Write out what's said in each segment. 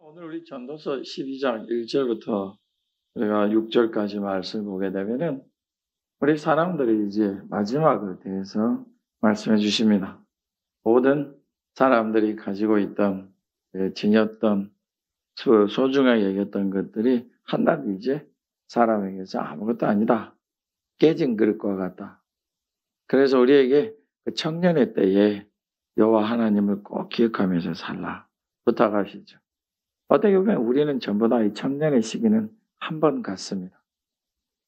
오늘 우리 전도서 12장 1절부터 우리가 6절까지 말씀을 보게 되면은 우리 사람들이 이제 마지막에 대해서 말씀해 주십니다. 모든 사람들이 가지고 있던 지녔던 소중하게 여겼던 것들이 한낱 이제 사람에게서 아무것도 아니다. 깨진 그릇과 같다. 그래서 우리에게 그 청년의 때에 여호와 하나님을 꼭 기억하면서 살라 부탁하시죠. 어떻게 보면 우리는 전부 다 이 청년의 시기는 한 번 갔습니다.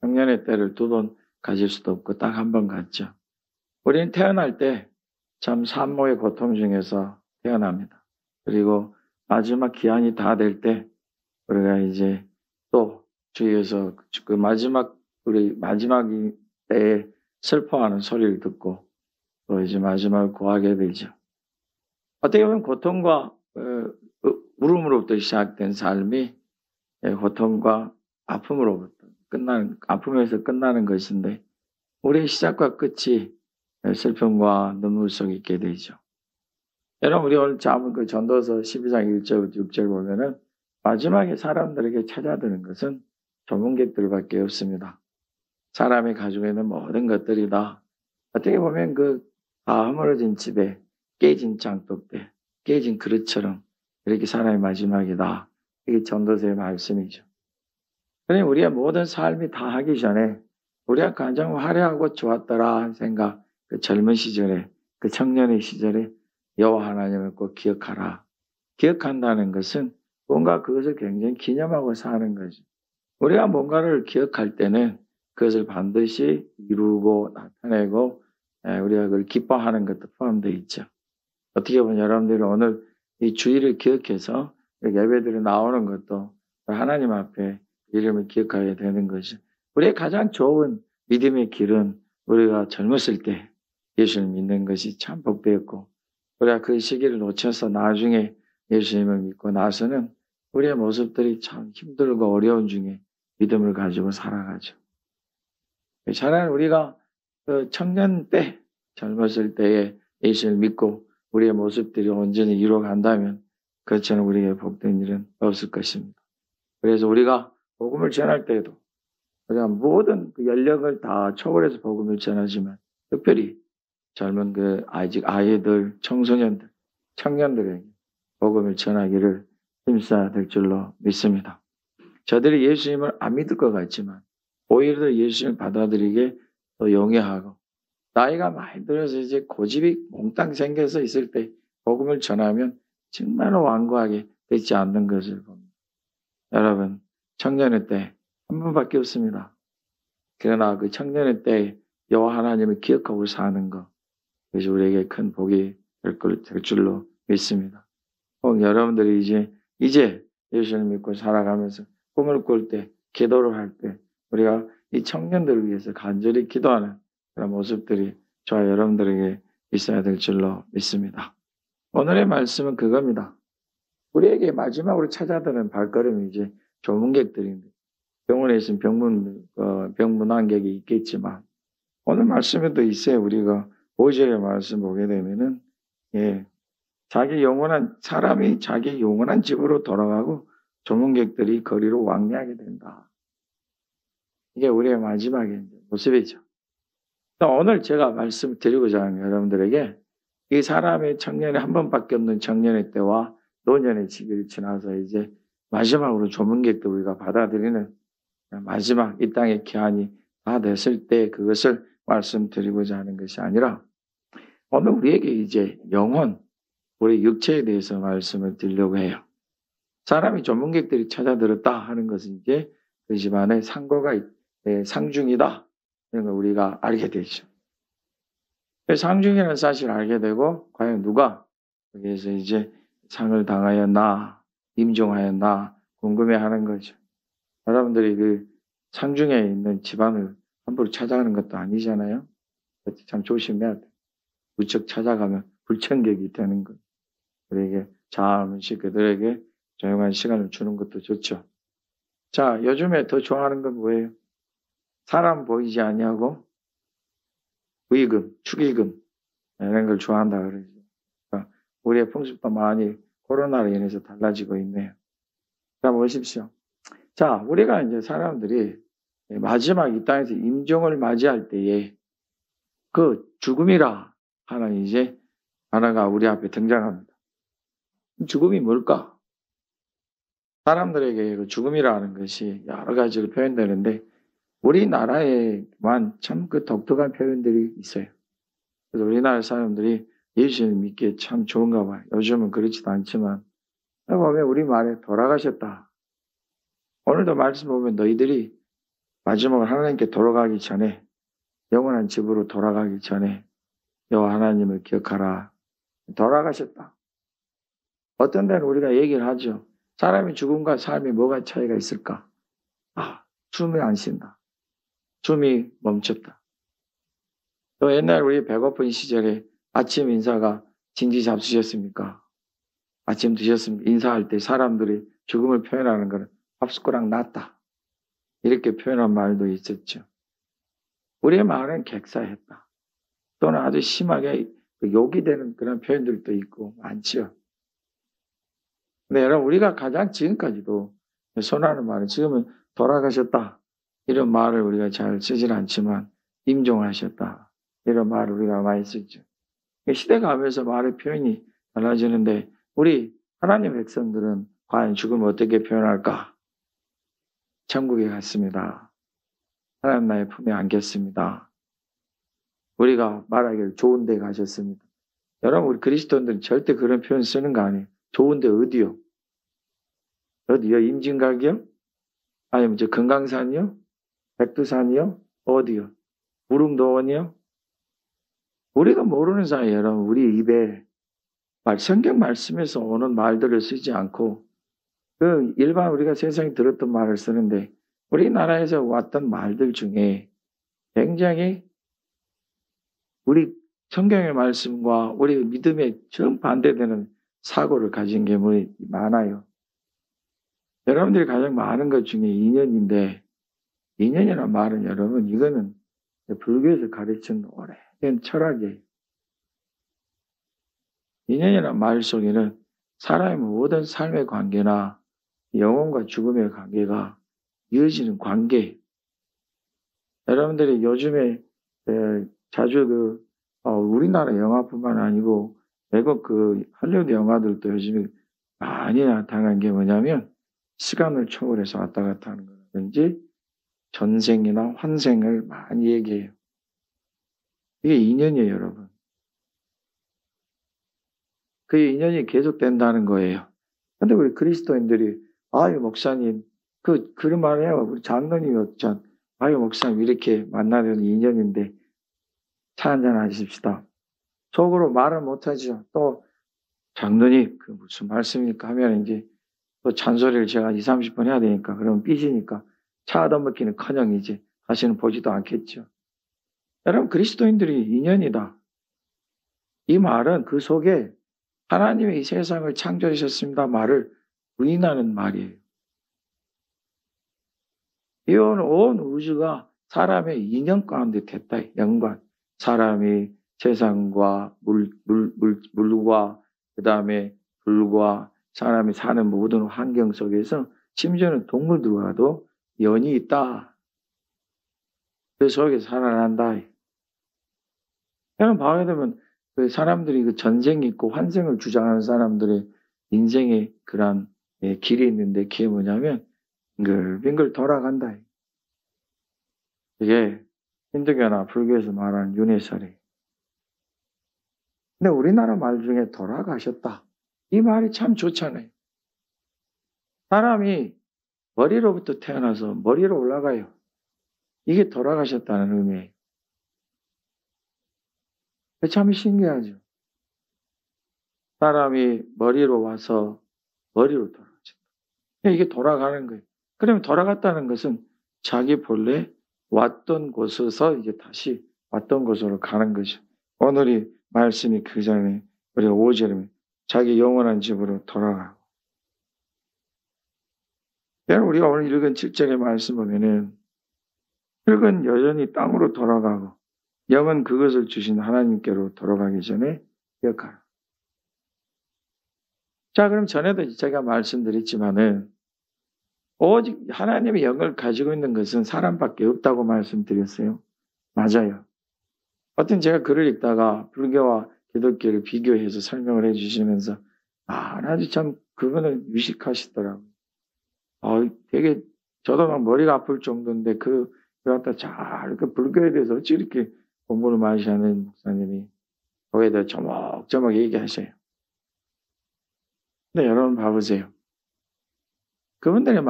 청년의 때를 두 번 가질 수도 없고 딱 한 번 갔죠. 우리는 태어날 때 참 산모의 고통 중에서 태어납니다. 그리고 마지막 기한이 다 될 때 우리가 이제 또 주위에서 그 마지막 때에 슬퍼하는 소리를 듣고 또 이제 마지막을 구하게 되죠. 어떻게 보면 고통과 울음으로부터 시작된 삶이 고통과 아픔에서 끝나는 것인데 우리의 시작과 끝이 슬픔과 눈물 속에 있게 되죠. 여러분, 우리 오늘 그 전도서 12장 1절부터 6절 보면은 마지막에 사람들에게 찾아드는 것은 조문객들밖에 없습니다. 사람이 가지고 있는 모든 것들이 다 어떻게 보면 다 허물어진 집에 깨진 장독대, 깨진 그릇처럼 이렇게 사람의 마지막이다. 이게 전도서의 말씀이죠. 그러니 우리의 모든 삶이 다 하기 전에 우리가 가장 화려하고 좋았더라 한 생각, 그 젊은 시절에, 그 청년의 시절에 여호와 하나님을 꼭 기억하라. 기억한다는 것은 뭔가 그것을 굉장히 기념하고 사는 거죠. 우리가 뭔가를 기억할 때는 그것을 반드시 이루고 나타내고 우리가 그걸 기뻐하는 것도 포함되어 있죠. 어떻게 보면 여러분들이 오늘 이 주일을 기억해서 예배들이 나오는 것도 하나님 앞에 이름을 기억하게 되는 거죠. 우리의 가장 좋은 믿음의 길은 우리가 젊었을 때 예수를 믿는 것이 참 복되었고 우리가 그 시기를 놓쳐서 나중에 예수님을 믿고 나서는 우리의 모습들이 참 힘들고 어려운 중에 믿음을 가지고 살아가죠. 차라리 우리가 그 청년 때 젊었을 때에 예수를 믿고 우리의 모습들이 온전히 이루어간다면 그처럼 우리에게 복된 일은 없을 것입니다. 그래서 우리가 복음을 전할 때에도 우리가 모든 그 연령을 다 초월해서 복음을 전하지만 특별히 젊은 아직 아이들, 청소년들, 청년들에게 복음을 전하기를 힘써야 될 줄로 믿습니다. 저들이 예수님을 안 믿을 것 같지만 오히려 더 예수님을 받아들이게 더 용이하고 나이가 많이 들어서 이제 고집이 몽땅 생겨서 있을 때 복음을 전하면 정말로 완고하게 되지 않는 것을 봅니다. 여러분, 청년의 때 한 번밖에 없습니다. 그러나 그 청년의 때 여호와 하나님을 기억하고 사는 것, 그것이 우리에게 큰 복이 될 줄로 믿습니다. 혹 여러분들이 이제 예수를 믿고 살아가면서 꿈을 꿀 때, 기도를 할 때 우리가 이 청년들을 위해서 간절히 기도하는 그런 모습들이 저와 여러분들에게 있어야 될 줄로 믿습니다. 오늘의 말씀은 그겁니다. 우리에게 마지막으로 찾아드는 발걸음이 이제 조문객들인데 병원에 있으면 병문안객이 있겠지만 오늘 말씀에도 있어요. 우리가 5절의 말씀 보게 되면은 사람이 자기 영원한 집으로 돌아가고 조문객들이 거리로 왕래하게 된다. 이게 우리의 마지막의 모습이죠. 오늘 제가 말씀드리고자 하는 여러분들에게 이 사람의 청년이 한 번밖에 없는 청년의 때와 노년의 시기를 지나서 이제 마지막으로 조문객들 우리가 받아들이는 마지막 이 땅의 기한이 다 됐을 때 그것을 말씀드리고자 하는 것이 아니라 오늘 우리에게 이제 영혼, 우리 육체에 대해서 말씀을 드리려고 해요. 사람이 조문객들이 찾아들었다 하는 것은 이제 그 집안에 상중이다. 이런 걸 우리가 알게 되죠. 상중이라는 사실을 알게 되고 과연 누가 여기에서 이제 상을 당하였나 임종하였나 궁금해하는 거죠. 여러분들이 그 상중에 있는 집안을 함부로 찾아가는 것도 아니잖아요. 참 조심해야 돼. 무척 찾아가면 불청객이 되는 것. 우리에게 잠시 그들에게 조용한 시간을 주는 것도 좋죠. 자, 요즘에 더 좋아하는 건 뭐예요? 사람 보이지 아니하고 부의금, 축의금 이런 걸 좋아한다 그러죠. 그러니까 우리의 풍습도 많이 코로나로 인해서 달라지고 있네요. 자, 보십시오. 자, 우리가 이제 사람들이 마지막 이 땅에서 임종을 맞이할 때에 그 죽음이라 하는 이제 하나가 우리 앞에 등장합니다. 죽음이 뭘까? 사람들에게 그 죽음이라는 것이 여러 가지로 표현되는데 우리나라에만 참 그 독특한 표현들이 있어요. 그래서 우리나라 사람들이 예수를 믿기에 참 좋은가 봐요. 요즘은 그렇지도 않지만 보면 우리 말에 돌아가셨다. 오늘도 말씀 보면 너희들이 마지막으로 하나님께 돌아가기 전에 영원한 집으로 돌아가기 전에 여호와 하나님을 기억하라. 돌아가셨다. 어떤 데는 우리가 얘기를 하죠. 사람이 죽음과 삶이 뭐가 차이가 있을까? 숨이 안 쉰다. 숨이 멈췄다. 또 옛날 우리 배고픈 시절에 아침 인사가 진지 잡수셨습니까? 아침 드셨습니까? 인사할 때 사람들이 죽음을 표현하는 것은 밥 숟가락 놨다. 이렇게 표현한 말도 있었죠. 우리의 말은 객사했다. 또는 아주 심하게 욕이 되는 그런 표현들도 있고 많지요. 근데 여러분 우리가 가장 지금까지도 선호하는 말은 지금은 돌아가셨다. 이런 말을 우리가 잘 쓰질 않지만 임종하셨다. 이런 말을 우리가 많이 쓰죠. 시대가 가면서 말의 표현이 달라지는데 우리 하나님 백성들은 과연 죽음을 어떻게 표현할까? 천국에 갔습니다. 하나님 나의 품에 안겼습니다. 우리가 말하기를 좋은 데 가셨습니다. 여러분 우리 그리스도인들은 절대 그런 표현 쓰는 거 아니에요. 좋은 데 어디요? 어디요? 임진각이요? 아니면 저 금강산이요? 백두산이요? 어디요? 무릉도원이요? 우리가 모르는 사이에 여러분 우리 입에 성경 말씀에서 오는 말들을 쓰지 않고 그 일반 우리가 세상에 들었던 말을 쓰는데 우리나라에서 왔던 말들 중에 굉장히 우리 성경의 말씀과 우리 믿음에 정반대되는 사고를 가진 게 많아요. 여러분들이 가장 많은 것 중에 인연인데 인연이라는 말은 여러분 이거는 불교에서 가르치는 오래된 철학이에요. 인연이라는 말 속에는 사람의 모든 삶의 관계나 영혼과 죽음의 관계가 이어지는 관계. 여러분들이 요즘에 자주 우리나라 영화뿐만 아니고 외국 할리우드 영화들도 요즘에 많이 나타난 게 뭐냐면 시간을 초월해서 왔다 갔다 하는 거라든지 전생이나 환생을 많이 얘기해요. 이게 인연이에요, 여러분. 그 인연이 계속된다는 거예요. 근데 우리 그리스도인들이 아유 목사님 그런 말 해요. 우리 장로님이었잖아. 아유 목사님 이렇게 만나는 인연인데 차 한잔 하십시다. 속으로 말을 못하죠. 또 장로님 그 무슨 말씀입니까 하면 이제 또 잔소리를 제가 20, 30분 해야 되니까 그러면 삐지니까 차 얻어먹기는커녕 이제 다시는 보지도 않겠죠. 여러분 그리스도인들이 인연이다. 이 말은 그 속에 하나님이 이 세상을 창조하셨습니다 말을 부인하는 말이에요. 이 온 우주가 사람의 인연 가운데 됐다. 연관. 사람이 세상과 물과 그 다음에 불과 사람이 사는 모든 환경 속에서 심지어는 동물들과도 연이 있다. 그 속에 살아난다. 여러분 봐야 되면 그 사람들이 그 전생이 있고 환생을 주장하는 사람들의 인생의 그런 길이 있는데 그게 뭐냐면 빙글 돌아간다. 이게 힌두교나 불교에서 말하는 윤회설이에요. 근데 우리나라 말 중에 돌아가셨다. 이 말이 참 좋잖아요. 사람이 머리로부터 태어나서 머리로 올라가요. 이게 돌아가셨다는 의미예요. 참 신기하죠. 사람이 머리로 와서 머리로 돌아가셨다. 이게 돌아가는 거예요. 그러면 돌아갔다는 것은 자기 본래 왔던 곳에서 이제 다시 왔던 곳으로 가는 거죠. 오늘이 말씀이 그 전에 우리가 5절에 자기 영원한 집으로 돌아가고. 여러분 우리가 오늘 읽은 7절의 말씀 보면은 흙은 여전히 땅으로 돌아가고 영은 그것을 주신 하나님께로 돌아가기 전에 기억하라. 자 그럼 전에도 제가 말씀드렸지만은 오직 하나님의 영을 가지고 있는 것은 사람밖에 없다고 말씀드렸어요. 맞아요. 어떤 제가 글을 읽다가 불교와 기독교를 비교해서 설명을 해주시면서 아주 참 그분은 유식하시더라고요. 되게 저도 막 머리가 아플 정도인데 그걸 갖다 잘 불교에 대해서 어찌 이렇게 공부를 많이 하는 목사님이 거기에 대해 조목조목 얘기하셔요. 근데 여러분 봐보세요. 그분의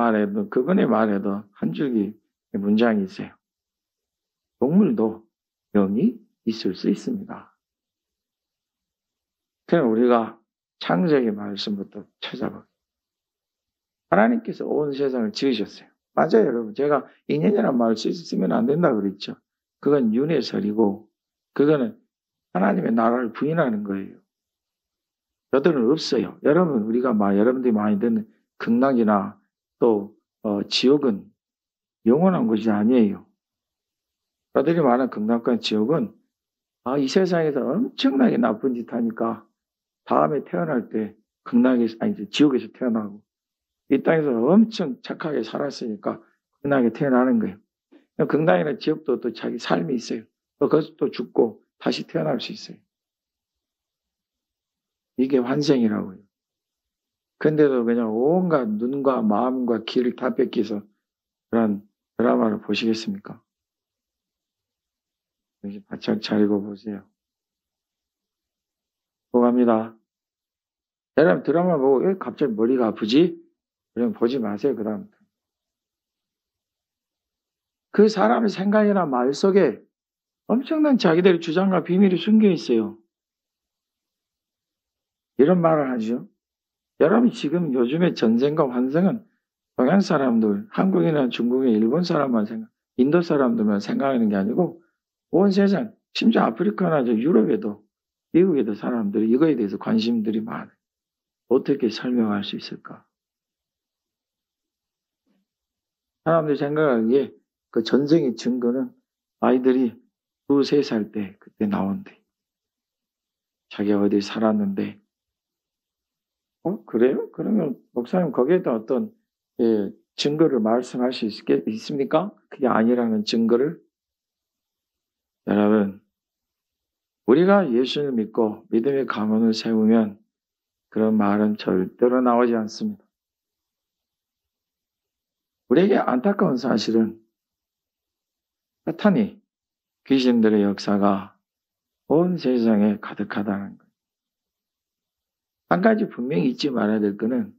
말에도 한 줄기 문장이 있어요. 동물도 영이 있을 수 있습니다. 그럼 우리가 창세기 말씀부터 찾아보세요. 하나님께서 온 세상을 지으셨어요. 맞아요, 여러분. 제가 인연이라는 말을 쓰면 안 된다고 그랬죠. 그건 윤회설이고, 그거는 하나님의 나라를 부인하는 거예요. 저들은 없어요. 여러분, 여러분들이 많이 듣는 극락이나 또, 지옥은 영원한 것이 아니에요. 저들이 말하는 극락과 지옥은, 이 세상에서 엄청나게 나쁜 짓 하니까, 다음에 태어날 때 지옥에서 태어나고, 이 땅에서 엄청 착하게 살았으니까 극락에 태어나는 거예요. 극락이나 지옥도 또 자기 삶이 있어요. 거기서 또 죽고 다시 태어날 수 있어요. 이게 환생이라고요. 근데도 그냥 온갖 눈과 마음과 귀를 다 뺏기서 그런 드라마를 보시겠습니까? 여기 바짝 차리고 보세요. 고갑니다. 여러분 드라마 보고 왜 갑자기 머리가 아프지? 그럼 보지 마세요. 그 다음부터. 그 사람의 생각이나 말 속에 엄청난 자기들의 주장과 비밀이 숨겨 있어요. 이런 말을 하죠. 여러분 지금 요즘의 전쟁과 환생은 동양 사람들, 한국이나 중국이나 일본 사람만 인도 사람들만 생각하는 게 아니고 온 세상, 심지어 아프리카나 유럽에도 미국에도 사람들이 이거에 대해서 관심들이 많아요. 어떻게 설명할 수 있을까? 사람들이 생각하기에 그 전쟁의 증거는 아이들이 2, 3살 때 그때 나온대. 자기가 어디 살았는데 그래요? 그러면 목사님 거기에다 어떤 증거를 말씀할 수 있습니까? 그게 아니라는 증거를? 여러분 우리가 예수를 믿고 믿음의 가문을 세우면 그런 말은 절대로 나오지 않습니다. 우리에게 안타까운 사실은 사탄이 귀신들의 역사가 온 세상에 가득하다는 거예요. 한 가지 분명히 잊지 말아야 될 것은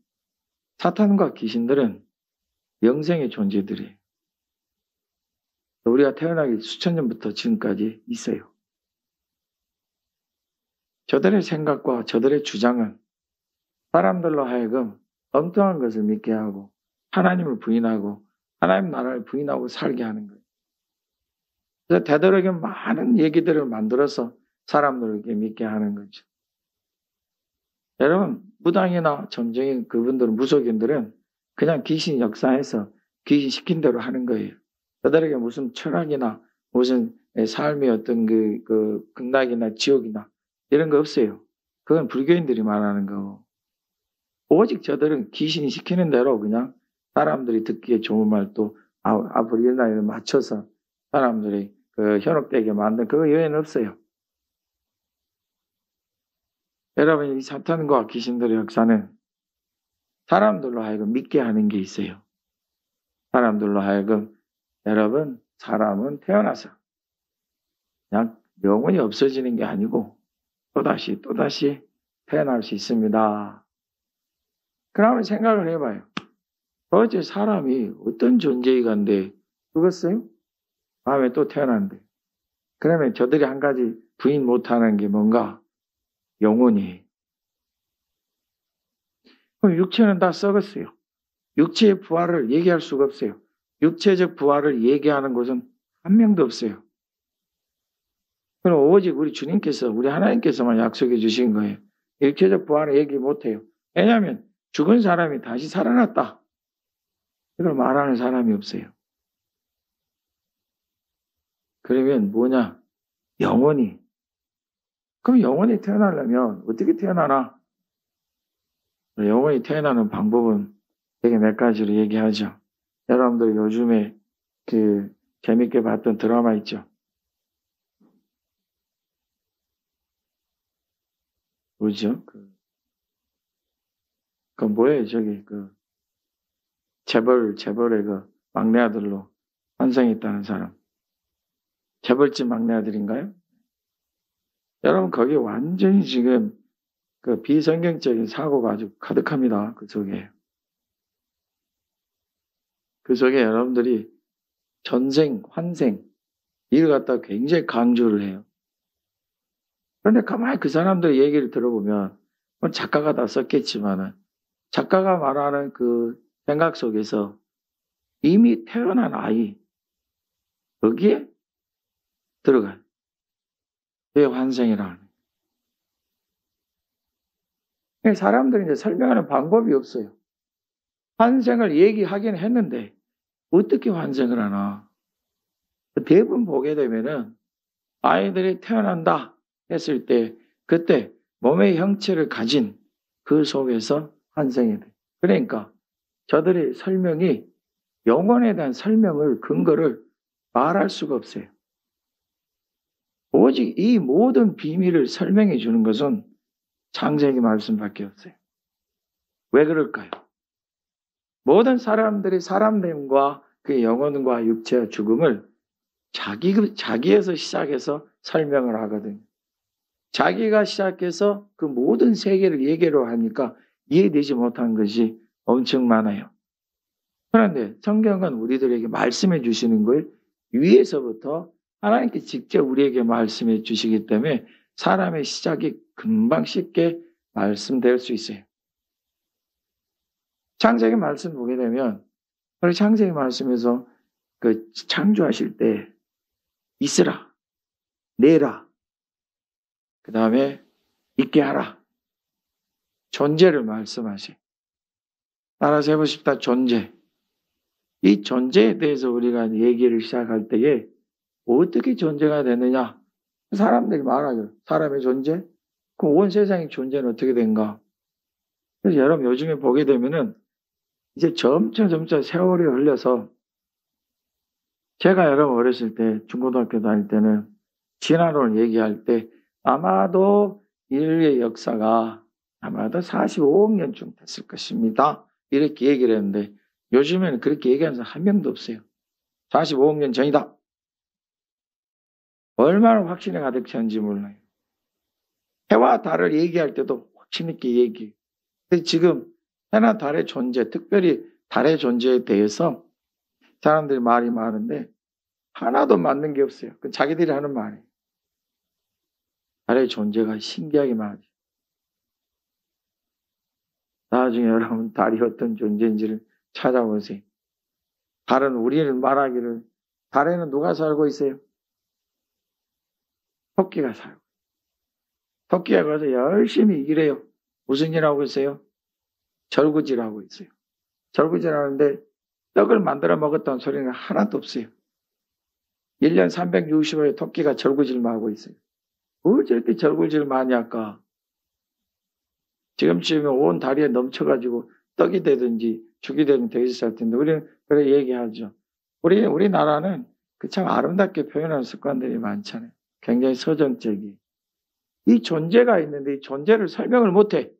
사탄과 귀신들은 영생의 존재들이에요. 우리가 태어나기 수천 년부터 지금까지 있어요. 저들의 생각과 저들의 주장은 사람들로 하여금 엉뚱한 것을 믿게 하고 하나님을 부인하고 하나님 나라를 부인하고 살게 하는 거예요. 그래서 되도록이면 많은 얘기들을 만들어서 사람들에게 믿게 하는 거죠. 여러분 무당이나 점쟁이 그분들은 무속인들은 그냥 귀신 역사해서 귀신 시킨 대로 하는 거예요. 그들에게 무슨 철학이나 무슨 삶의 어떤 그 극락이나 지옥이나 이런 거 없어요. 그건 불교인들이 말하는 거고. 오직 저들은 귀신이 시키는 대로 그냥 사람들이 듣기에 좋은 말도 앞으로 일날에 맞춰서 사람들이 현혹되게 만든 그거 외에는 없어요. 여러분 이 사탄과 귀신들의 역사는 사람들로 하여금 믿게 하는 게 있어요. 사람들로 하여금 여러분 사람은 태어나서 그냥 영원히 없어지는 게 아니고 또다시 태어날 수 있습니다. 그러면 생각을 해봐요. 도대체 사람이 어떤 존재이간데 죽었어요? 다음에 또 태어난대. 그러면 저들이 한 가지 부인 못하는 게 뭔가? 영혼이. 그럼 육체는 다 썩었어요. 육체의 부활을 얘기할 수가 없어요. 육체적 부활을 얘기하는 곳은 한 명도 없어요. 그럼 오직 우리 주님께서, 우리 하나님께서만 약속해 주신 거예요. 육체적 부활을 얘기 못해요. 왜냐하면 죽은 사람이 다시 살아났다. 이걸 말하는 사람이 없어요. 그러면 뭐냐? 영원히. 그럼 영원히 태어나려면 어떻게 태어나나? 영원히 태어나는 방법은 되게 몇 가지로 얘기하죠. 여러분들 요즘에 그 재밌게 봤던 드라마 있죠? 뭐죠? 그 뭐예요? 저기 재벌의 그 막내 아들로 환생했다는 사람. 재벌집 막내 아들인가요? 여러분 거기 완전히 지금 그 비성경적인 사고가 아주 가득합니다. 그 속에. 그 속에 여러분들이 전생, 환생 이를 갖다 굉장히 강조를 해요. 그런데 가만히 그 사람들의 얘기를 들어보면 작가가 다 썼겠지만은 작가가 말하는 그 생각 속에서 이미 태어난 아이 여기에 들어가요. 그게 환생이라는. 사람들이 이제 설명하는 방법이 없어요. 환생을 얘기하긴 했는데 어떻게 환생을 하나. 대부분 보게 되면은 아이들이 태어난다 했을 때 그때 몸의 형체를 가진 그 속에서 환생이 돼. 그러니까 저들의 설명이 영혼에 대한 설명을 근거를 말할 수가 없어요. 오직 이 모든 비밀을 설명해 주는 것은 창세기 말씀밖에 없어요. 왜 그럴까요? 모든 사람들이 사람됨과 그 영혼과 육체와 죽음을 자기에서 시작해서 설명을 하거든요. 자기가 시작해서 그 모든 세계를 얘기로 하니까 이해되지 못한 것이 엄청 많아요. 그런데 성경은 우리들에게 말씀해 주시는 걸 위에서부터 하나님께 직접 우리에게 말씀해 주시기 때문에 사람의 시작이 금방 쉽게 말씀될 수 있어요. 창세기 말씀 보게 되면 창세기 말씀에서 그 창조하실 때 있으라, 내라, 그 다음에 있게 하라. 존재를 말씀하세요. 따라서 해보십시다. 존재. 이 존재에 대해서 우리가 얘기를 시작할 때에 어떻게 존재가 되느냐? 사람들이 말하죠. 사람의 존재? 그럼 온 세상의 존재는 어떻게 된가? 그래서 여러분 요즘에 보게 되면은 이제 점차 세월이 흘려서 제가 여러분 어렸을 때 중고등학교 다닐 때는 진화론을 얘기할 때 아마도 인류의 역사가 아마도 45억 년쯤 됐을 것입니다. 이렇게 얘기를 했는데 요즘에는 그렇게 얘기하는 사람 한 명도 없어요. 45억 년 전이다. 얼마나 확신에 가득 찼는지 몰라요. 해와 달을 얘기할 때도 확신 있게 얘기해요. 근데 지금 해나 달의 존재, 특별히 달의 존재에 대해서 사람들이 말이 많은데 하나도 맞는 게 없어요. 그 자기들이 하는 말이에요. 달의 존재가 신기하게 많아요. 나중에 여러분 달이 어떤 존재인지를 찾아보세요. 달은 우리는 말하기를 달에는 누가 살고 있어요? 토끼가 살고. 토끼가 가서 열심히 일해요. 무슨 일 하고 있어요? 절구질 하고 있어요. 절구질 하는데 떡을 만들어 먹었다는 소리는 하나도 없어요. 1년 365일 토끼가 절구질만 하고 있어요. 뭘 저렇게 절구질 많이 할까? 지금쯤에 온 다리에 넘쳐가지고 떡이 되든지 죽이 되든 되게 있을 텐데 우리는 그렇게 얘기하죠. 우리나라는 그 참 아름답게 표현하는 습관들이 많잖아요. 굉장히 서정적이. 이 존재가 있는데 이 존재를 설명을 못해.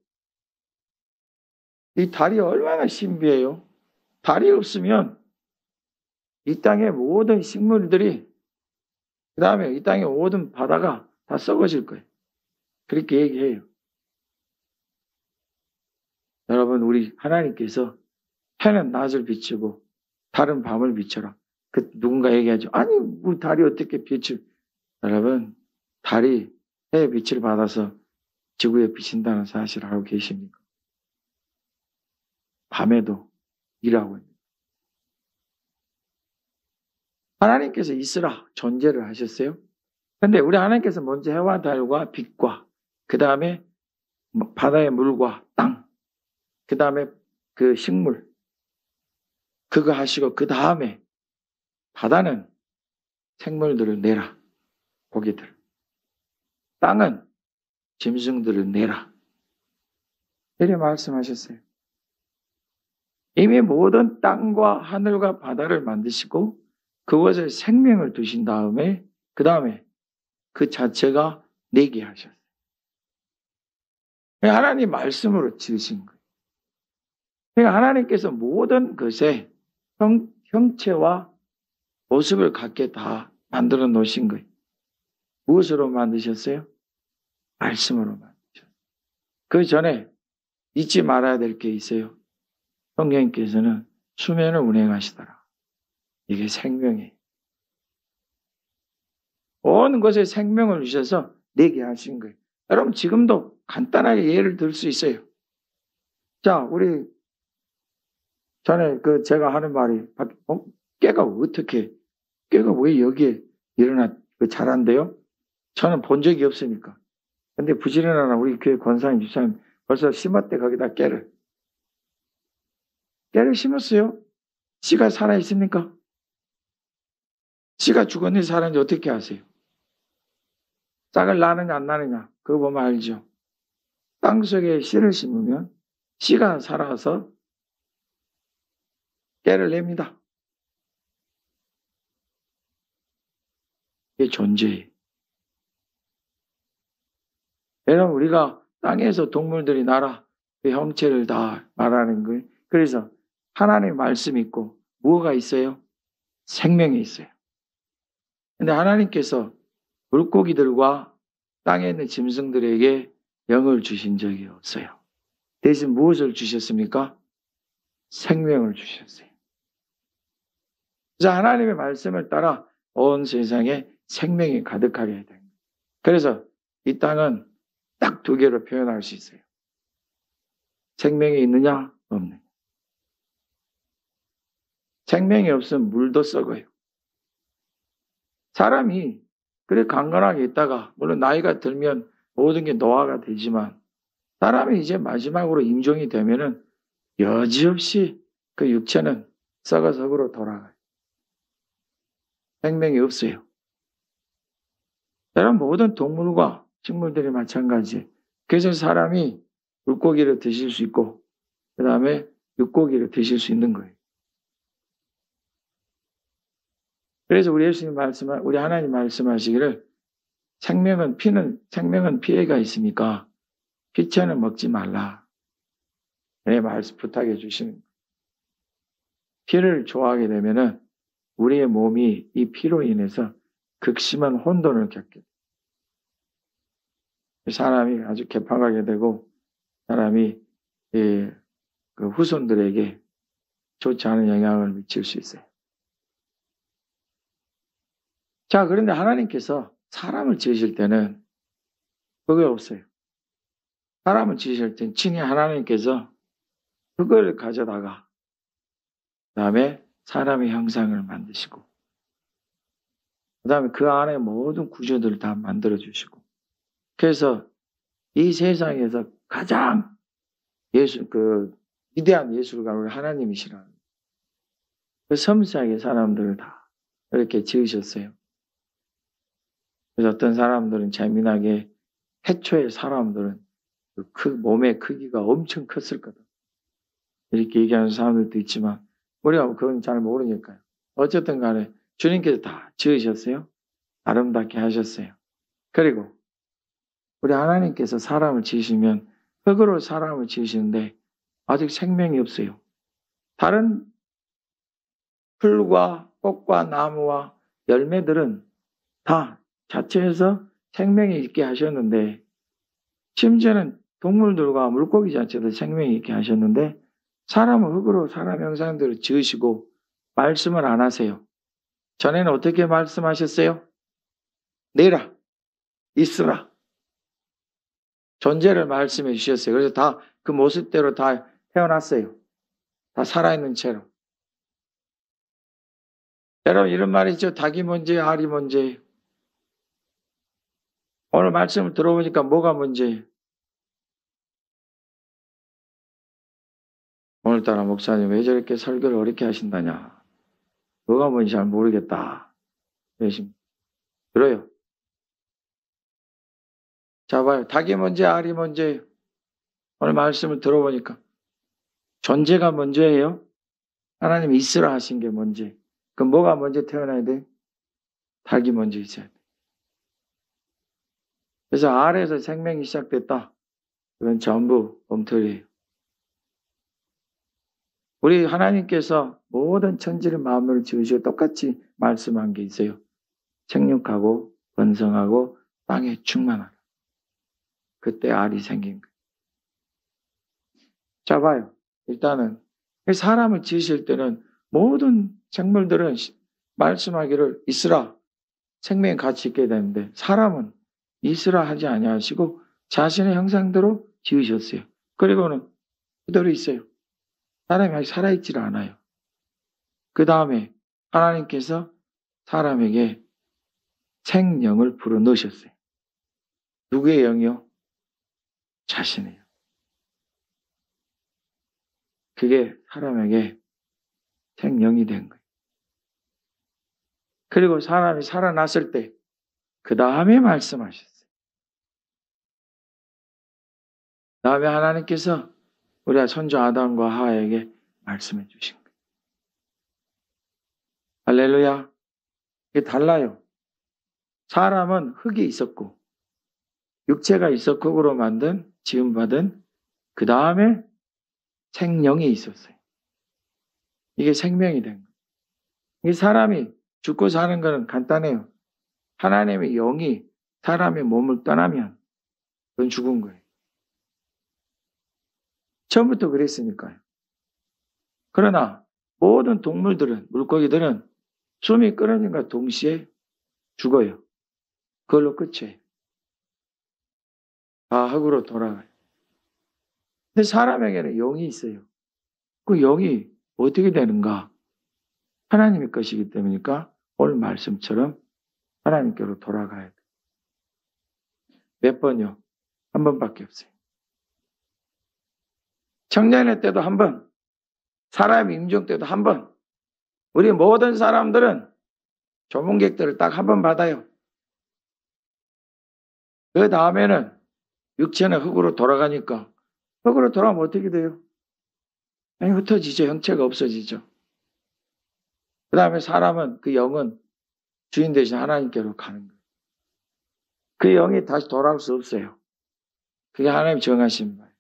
이 달이 얼마나 신비해요. 달이 없으면 이 땅의 모든 식물들이 그 다음에 이 땅의 모든 바다가 다 썩어질 거예요. 그렇게 얘기해요. 여러분 우리 하나님께서 해는 낮을 비추고 달은 밤을 비춰라. 그 누군가 얘기하죠. 아니 우리 달이 어떻게 빛을. 여러분 달이 해의 빛을 받아서 지구에 비친다는 사실을 알고 계십니까? 밤에도 일하고 있는. 하나님께서 있으라 존재를 하셨어요. 그런데 우리 하나님께서 먼저 해와 달과 빛과 그 다음에 바다의 물과 땅 그 다음에 그 식물 그거 하시고 그 다음에 바다는 생물들을 내라. 고기들. 땅은 짐승들을 내라. 이렇게 말씀하셨어요. 이미 모든 땅과 하늘과 바다를 만드시고 그것에 생명을 두신 다음에 그 다음에 그 자체가 내게 하셨어요. 하나님 말씀으로 지으신 거예요. 그러니까 하나님께서 모든 것에 형체와 모습을 갖게 다 만들어 놓으신 거예요. 무엇으로 만드셨어요? 말씀으로 만드셨어요. 그 전에 잊지 말아야 될 게 있어요. 성령님께서는 수면을 운행하시더라. 이게 생명이에요. 온 것에 생명을 주셔서 내게 하신 거예요. 여러분 지금도 간단하게 예를 들 수 있어요. 자, 우리 전에 제가 하는 말이 깨가 왜 여기에 자란대요? 저는 본 적이 없으니까. 근데 부지런한 우리 교회 권사님 집사님 벌써 심었대 거기다 깨를 심었어요. 씨가 살아있습니까? 씨가 죽었는지 살았는지 어떻게 아세요? 싹을 나느냐 안 나느냐 그거 보면 알죠. 땅속에 씨를 심으면 씨가 살아서 깨를 냅니다. 이게 존재예요. 여러분 우리가 땅에서 동물들이 날아 그 형체를 다 말하는 거예요. 그래서 하나님의 말씀이 있고 무엇가 있어요? 생명이 있어요. 근데 하나님께서 물고기들과 땅에 있는 짐승들에게 영을 주신 적이 없어요. 대신 무엇을 주셨습니까? 생명을 주셨어요. 그래서 하나님의 말씀을 따라 온 세상에 생명이 가득하게 해야 됩니다. 그래서 이 땅은 딱 두 개로 표현할 수 있어요. 생명이 있느냐, 없느냐. 생명이 없으면 물도 썩어요. 사람이 그래 강건하게 있다가 물론 나이가 들면 모든 게 노화가 되지만 사람이 이제 마지막으로 임종이 되면은 여지없이 그 육체는 썩어서 흙으로 돌아가요. 생명이 없어요. 여러분 모든 동물과 식물들이 마찬가지예요. 그래서 사람이 물고기를 드실 수 있고 그 다음에 육고기를 드실 수 있는 거예요. 그래서 우리 하나님 말씀하시기를 생명은 피해가 있으니까 피채는 먹지 말라. 내 말씀 부탁해 주시는 거예요. 피를 좋아하게 되면은 우리의 몸이 이 피로 인해서 극심한 혼돈을 겪게 돼요. 사람이 아주 개판하게 되고 사람이 그 후손들에게 좋지 않은 영향을 미칠 수 있어요. 자, 그런데 하나님께서 사람을 지으실 때는 그게 없어요. 사람을 지으실 때는 친히 하나님께서 그걸 가져다가 그 다음에 사람의 형상을 만드시고 그 다음에 그 안에 모든 구조들을 다 만들어주시고 그래서 이 세상에서 가장 위대한 예술가 우리 하나님이시라는 그 섬세하게 사람들을 다 이렇게 지으셨어요. 그래서 어떤 사람들은 재미나게 태초의 사람들은 몸의 크기가 엄청 컸을 거다. 이렇게 얘기하는 사람들도 있지만 우리가 그건 잘 모르니까요. 어쨌든 간에 주님께서 다 지으셨어요. 아름답게 하셨어요. 그리고 우리 하나님께서 사람을 지으시면 흙으로 사람을 지으시는데 아직 생명이 없어요. 다른 풀과 꽃과 나무와 열매들은 다 자체에서 생명이 있게 하셨는데 심지어는 동물들과 물고기 자체도 생명이 있게 하셨는데 사람은 흙으로 사람 형상대로 지으시고 말씀을 안 하세요. 전에는 어떻게 말씀하셨어요? 내라, 있으라. 존재를 말씀해 주셨어요. 그래서 다 그 모습대로 다 태어났어요. 다 살아있는 채로. 여러분 이런 말이 있죠. 닭이 먼저예요? 알이 먼저예요? 오늘 말씀을 들어보니까 뭐가 문제예요? 오늘따라 목사님 왜 저렇게 설교를 어렵게 하신다냐. 뭐가 뭔지 잘 모르겠다. 들어요. 자 봐요. 닭이 먼저예요? 알이 먼저예요? 오늘 말씀을 들어보니까 존재가 먼저예요? 하나님이 있으라 하신 게 뭔지. 그럼 뭐가 먼저 태어나야 돼? 닭이 먼저 있어야 돼. 그래서 알에서 생명이 시작됐다. 그건 전부 엉터리예요. 우리 하나님께서 모든 천지를 마음으로 지으시고 똑같이 말씀한 게 있어요. 생육하고 번성하고 땅에 충만하라. 그때 알이 생긴 거예요. 자 봐요. 일단은 사람을 지으실 때는 모든 생물들은 말씀하기를 있으라. 생명의 가치 있게 되는데 사람은 있으라 하지 아니하시고 자신의 형상대로 지으셨어요. 그리고는 그대로 있어요. 사람이 아직 살아있질 않아요. 그 다음에 하나님께서 사람에게 생명을 불어넣으셨어요. 누구의 영이요? 자신이에요. 그게 사람에게 생명이 된 거예요. 그리고 사람이 살아났을 때 그 다음에 말씀하셨어요. 그 다음에 하나님께서 우리 선조 아담과 하와에게 말씀해 주신 거예요. 할렐루야. 이게 달라요. 사람은 흙이 있었고 육체가 있었고 흙으로 만든 지음받은 그 다음에 생명이 있었어요. 이게 생명이 된 거예요. 이 사람이 죽고 사는 것은 간단해요. 하나님의 영이 사람의 몸을 떠나면 그건 죽은 거예요. 처음부터 그랬으니까요. 그러나 모든 동물들은, 물고기들은 숨이 끊어진과 동시에 죽어요. 그걸로 끝이에요. 다 흙으로 돌아가요. 근데 사람에게는 영이 있어요. 그 영이 어떻게 되는가? 하나님의 것이기 때문이니까 오늘 말씀처럼 하나님께로 돌아가야 돼요. 몇 번요? 한 번밖에 없어요. 청년의 때도 한 번, 사람 임종 때도 한 번. 우리 모든 사람들은 조문객들을 딱 한 번 받아요. 그 다음에는 육체는 흙으로 돌아가니까 흙으로 돌아가면 어떻게 돼요? 아니, 흩어지죠. 형체가 없어지죠. 그 다음에 사람은 그 영은 주인 대신 하나님께로 가는 거예요. 그 영이 다시 돌아올 수 없어요. 그게 하나님 정하신 바예요.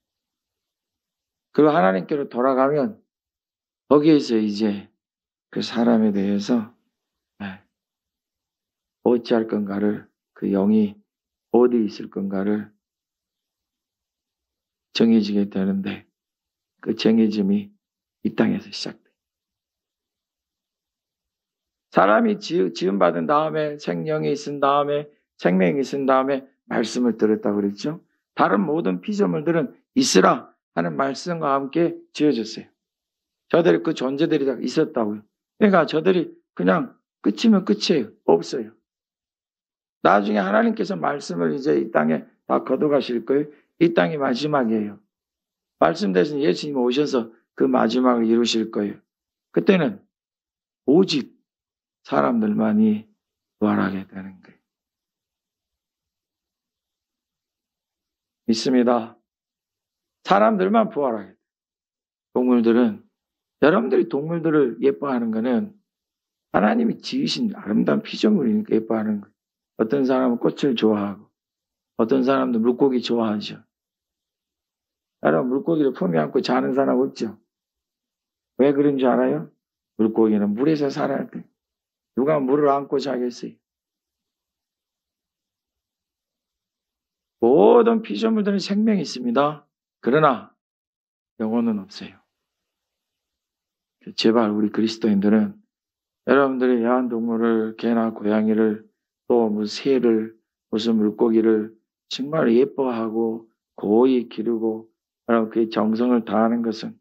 그리고 하나님께로 돌아가면 거기에서 이제 그 사람에 대해서 어찌할 건가를, 그 영이 어디 있을 건가를 정해지게 되는데 그 정해짐이 이 땅에서 시작돼요. 사람이 지음받은 다음에 생명이 있은 다음에 생명이 있은 다음에 말씀을 들었다고 그랬죠. 다른 모든 피조물들은 있으라 하는 말씀과 함께 지어졌어요. 저들이 그 존재들이 다 있었다고요. 그러니까 저들이 그냥 끝이면 끝이에요. 없어요. 나중에 하나님께서 말씀을 이제 이 땅에 다 거둬가실 거예요. 이 땅이 마지막이에요. 말씀 대신 예수님이 오셔서 그 마지막을 이루실 거예요. 그때는 오직 사람들만이 부활하게 되는 거예요. 믿습니다. 사람들만 부활하게 돼요. 동물들은, 여러분들이 동물들을 예뻐하는 것은 하나님이 지으신 아름다운 피조물이니까 예뻐하는 거예요. 어떤 사람은 꽃을 좋아하고 어떤 사람도 물고기 좋아하죠. 여러분 물고기를 품에 안고 자는 사람 없죠? 왜 그런 줄 알아요? 물고기는 물에서 살아야 돼. 누가 물을 안고 자겠어요? 모든 피조물들은 생명이 있습니다. 그러나 영혼은 없어요. 제발 우리 그리스도인들은 여러분들이 야한동물을, 개나 고양이를, 또 무슨 새를, 무슨 물고기를 정말 예뻐하고 고이 기르고 여러분 그의 정성을 다하는 것은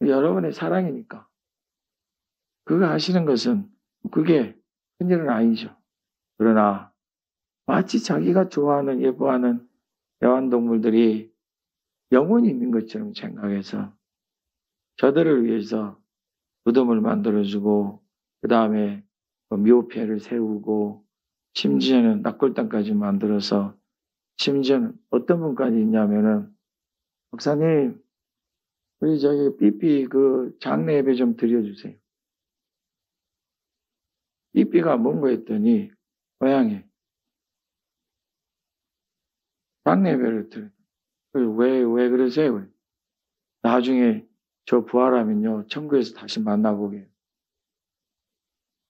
여러분의 사랑이니까. 그거 하시는 것은 그게 큰일은 아니죠. 그러나 마치 자기가 좋아하는, 예뻐하는 애완동물들이 영혼이 있는 것처럼 생각해서 저들을 위해서 무덤을 만들어주고 그 다음에 묘패를 세우고 심지어는 낙골당까지 만들어서 심지어는 어떤 분까지 있냐면은 목사님 우리 저기 삐삐 그 장례 예배 좀 드려주세요. 삐삐가 뭔가 했더니 고향에 장례 예배를 드려. 왜 그러세요? 나중에 저 부활하면요 천국에서 다시 만나보게.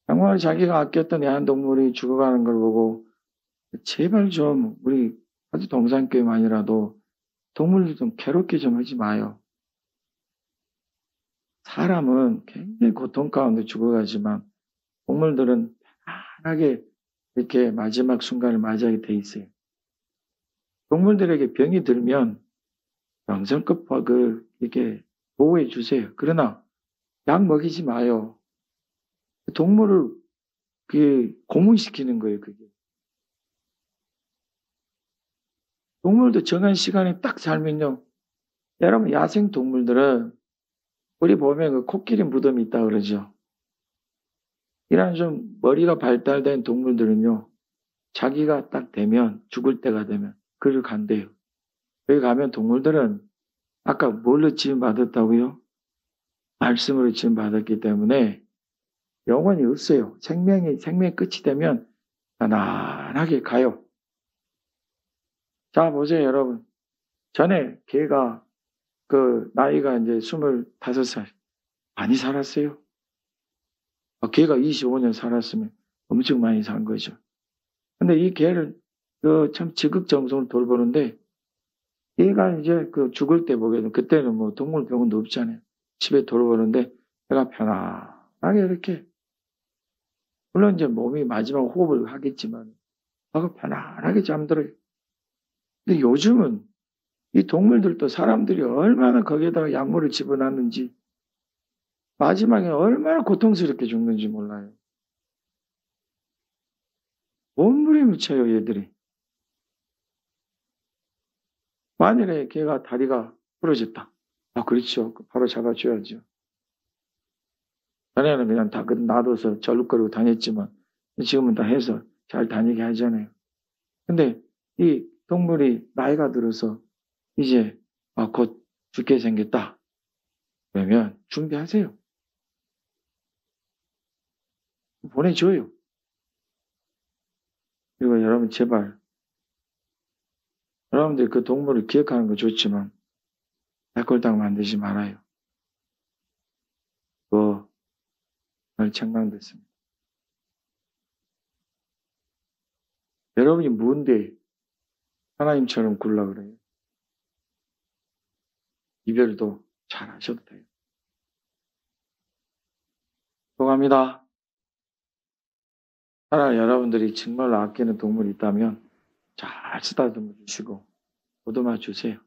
정말 자기가 아꼈던 애완동물이 죽어가는 걸 보고 제발 좀 우리 아주 동산교회만이라도 동물들 좀 괴롭게 좀 하지 마요. 사람은 굉장히 고통 가운데 죽어가지만 동물들은 편안하게 이렇게 마지막 순간을 맞이하게 돼 있어요. 동물들에게 병이 들면 정성껏 이렇게 보호해 주세요. 그러나 약 먹이지 마요. 동물을 고문시키는 거예요, 그게. 동물도 정한 시간에 딱 살면요. 여러분, 야생 동물들은 우리 보면 그 코끼리 무덤이 있다 그러죠. 이런 좀 머리가 발달된 동물들은요. 자기가 딱 되면 죽을 때가 되면 그를 간대요. 여기 가면 동물들은 아까 뭘로 지음받았다고요? 말씀으로 지음받았기 때문에 영원히 없어요. 생명의 끝이 되면 편안하게 가요. 자, 보세요, 여러분. 전에 걔가 나이가 이제 25살. 많이 살았어요. 걔가 25년 살았으면 엄청 많이 산 거죠. 근데 이 개를 참 지극정성을 돌보는데 얘가 이제 죽을 때 보게 되면 그때는 뭐 동물병원도 없잖아요. 집에 돌보는데 얘가 편안하게 이렇게 물론 이제 몸이 마지막 호흡을 하겠지만 편안하게 잠들어요. 근데 요즘은 이 동물들도 사람들이 얼마나 거기에다가 약물을 집어넣는지 마지막에 얼마나 고통스럽게 죽는지 몰라요. 몸부림을 쳐요, 얘들이. 만일에 걔가 다리가 부러졌다. 그렇죠. 바로 잡아줘야죠. 전에는 그냥 다 놔둬서 절룩거리고 다녔지만 지금은 다 해서 잘 다니게 하잖아요. 근데 이 동물이 나이가 들어서 이제 곧 죽게 생겼다. 그러면 준비하세요. 보내줘요. 그리고 여러분 제발 여러분들 그 동물을 기억하는 거 좋지만 백골당 만들지 말아요. 오늘 책망됐습니다. 여러분이 뭔데 하나님처럼 굴라 그래요? 이별도 잘 하셔도 돼요. 소감합니다. 차라리 여러분들이 정말로 아끼는 동물이 있다면 잘 쓰다듬어 주시고 보듬어 주세요.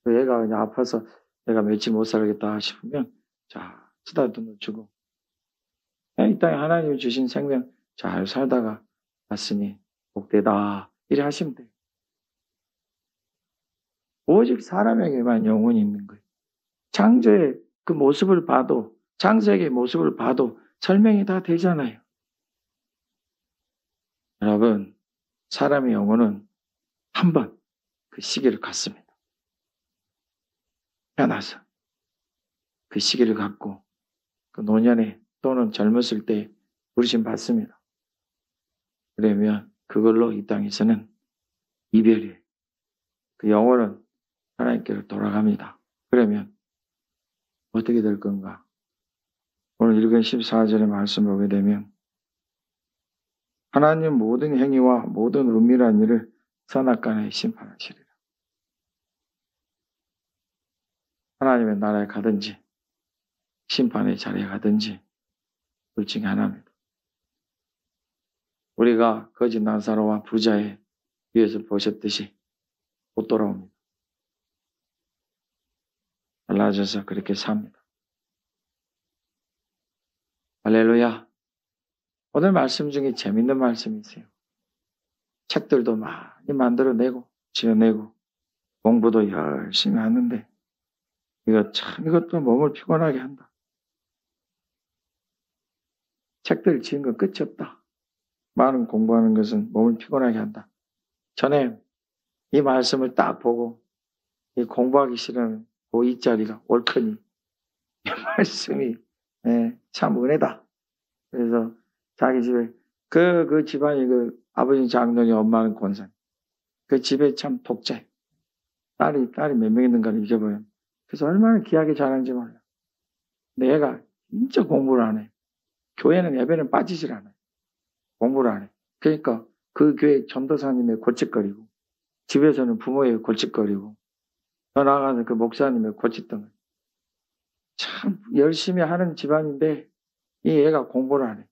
얘가 그냥 아파서 내가 며칠 못 살겠다 싶으면 잘 쓰다듬어 주고 이 땅에 하나님이 주신 생명 잘 살다가 갔으니 복되다 이래 하시면 돼요. 오직 사람에게만 영혼이 있는 거예요. 창조의 그 모습을 봐도 창세기의 모습을 봐도 설명이 다 되잖아요. 여러분 사람의 영혼은 한 번 그 시기를 갖습니다. 태어나서 그 시기를 갖고 그 노년에 또는 젊었을 때 부르심 받습니다. 그러면 그걸로 이 땅에서는 이별이 그 영혼은 하나님께로 돌아갑니다. 그러면 어떻게 될 건가? 오늘 읽은 14절의 말씀을 보게 되면 하나님 모든 행위와 모든 은밀한 일을 선악간에 심판하시리라. 하나님의 나라에 가든지 심판의 자리에 가든지 둘 중에 하나입니다. 우리가 거짓 나사로와 부자의 위에서 보셨듯이 못 돌아옵니다. 달라져서 그렇게 삽니다. 할렐루야. 오늘 말씀 중에 재밌는 말씀이 있어요. 책들도 많이 만들어내고 지어내고 공부도 열심히 하는데 이것도 몸을 피곤하게 한다. 책들 지은 건 끝이 없다. 많은 공부하는 것은 몸을 피곤하게 한다. 전에 이 말씀을 딱 보고 이 공부하기 싫은 그 이 자리가 옳거니 말씀이 참 은혜다. 그래서 자기 집에 그 집안이 아버지 장로님, 엄마는 권사님. 그 집에 참 독재. 딸이 몇 명 있는가를 잊어버려. 그래서 얼마나 귀하게 자라는지 몰라. 근데 얘가 진짜 공부를 안 해. 교회는 예배는 빠지질 않아요. 공부를 안 해. 그러니까 그 교회 전도사님의 골칫거리고, 집에서는 부모의 골칫거리고, 더 나아가서 그 목사님의 골칫덩어리. 참 열심히 하는 집안인데 이 애가 공부를 안 해.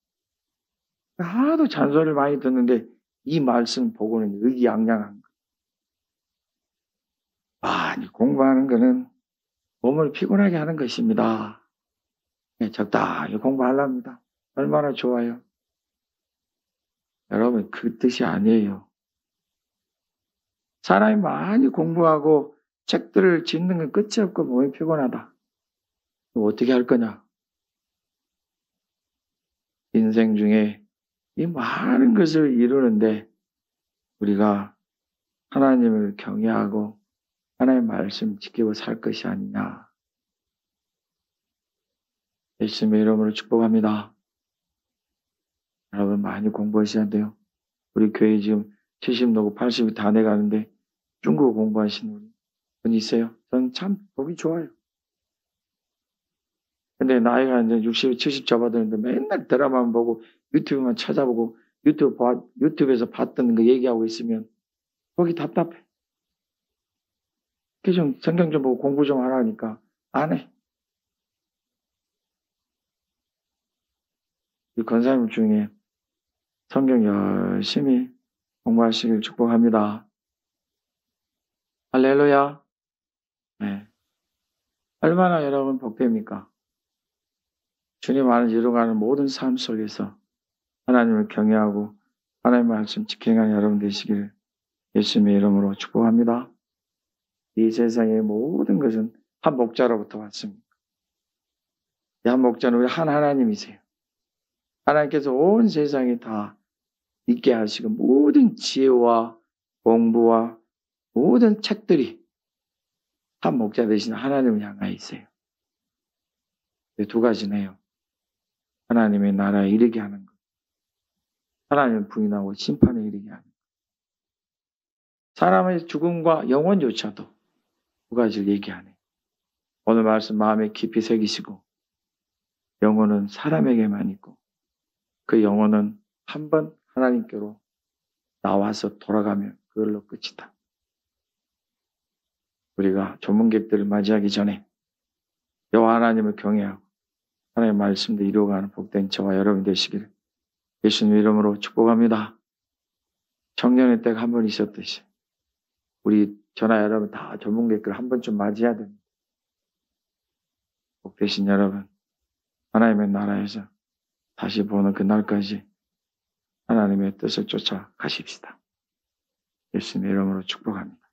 하도 잔소리를 많이 듣는데 이 말씀 보고는 의기양양한 거. 많이 공부하는 거는 몸을 피곤하게 하는 것입니다. 적당히 공부하랍니다. 얼마나 좋아요. 여러분 그 뜻이 아니에요. 사람이 많이 공부하고 책들을 짓는 건 끝이 없고 몸이 피곤하다. 어떻게 할 거냐? 인생 중에 이 많은 것을 이루는데 우리가 하나님을 경외하고 하나님의 말씀 지키고 살 것이 아니냐. 예수님의 이름으로 축복합니다. 여러분 많이 공부하셔야 돼요. 우리 교회 지금 70 넘고 80이 다 돼가는데 중국어 공부하시는 분 있어요? 저는 참 보기 좋아요. 근데 나이가 이제 60, 70 접어드는데 맨날 드라마만 보고 유튜브만 찾아보고 유튜브에서 봤던 거 얘기하고 있으면 보기 답답해. 좀 성경 좀 보고 공부 좀 하라니까 안 해. 이 권사님 중에 성경 열심히 공부하시길 축복합니다. 할렐루야. 네. 얼마나 여러분 복됩니까? 주님 안에서 이루어가는 모든 삶 속에서 하나님을 경외하고 하나님의 말씀 지키는 여러분 되시길 예수님의 이름으로 축복합니다. 이 세상의 모든 것은 한 목자로부터 왔습니다. 이 한 목자는 우리 한 하나님이세요. 하나님께서 온 세상에 다 있게 하시고 모든 지혜와 공부와 모든 책들이 한 목자 되신 하나님을 향하여 있어요. 두 가지네요. 하나님의 나라에 이르게 하는 것. 하나님을 부인하고 심판에 이르게 하는 것. 사람의 죽음과 영혼조차도 두 가지를 얘기하네. 오늘 말씀 마음에 깊이 새기시고 영혼은 사람에게만 있고 그 영혼은 한 번 하나님께로 나와서 돌아가면 그걸로 끝이다. 우리가 조문객들을 맞이하기 전에 여호와 하나님을 경외하고 하나님의 말씀도 이루어가는 복된 저와 여러분 되시기를 예수님 이름으로 축복합니다. 청년의 때가 한 번 있었듯이 우리 저나 여러분 다 조문객들 한 번쯤 맞이해야 됩니다. 복되신 여러분 하나님의 나라에서 다시 보는 그날까지 하나님의 뜻을 쫓아 가십시다. 예수님 이름으로 축복합니다.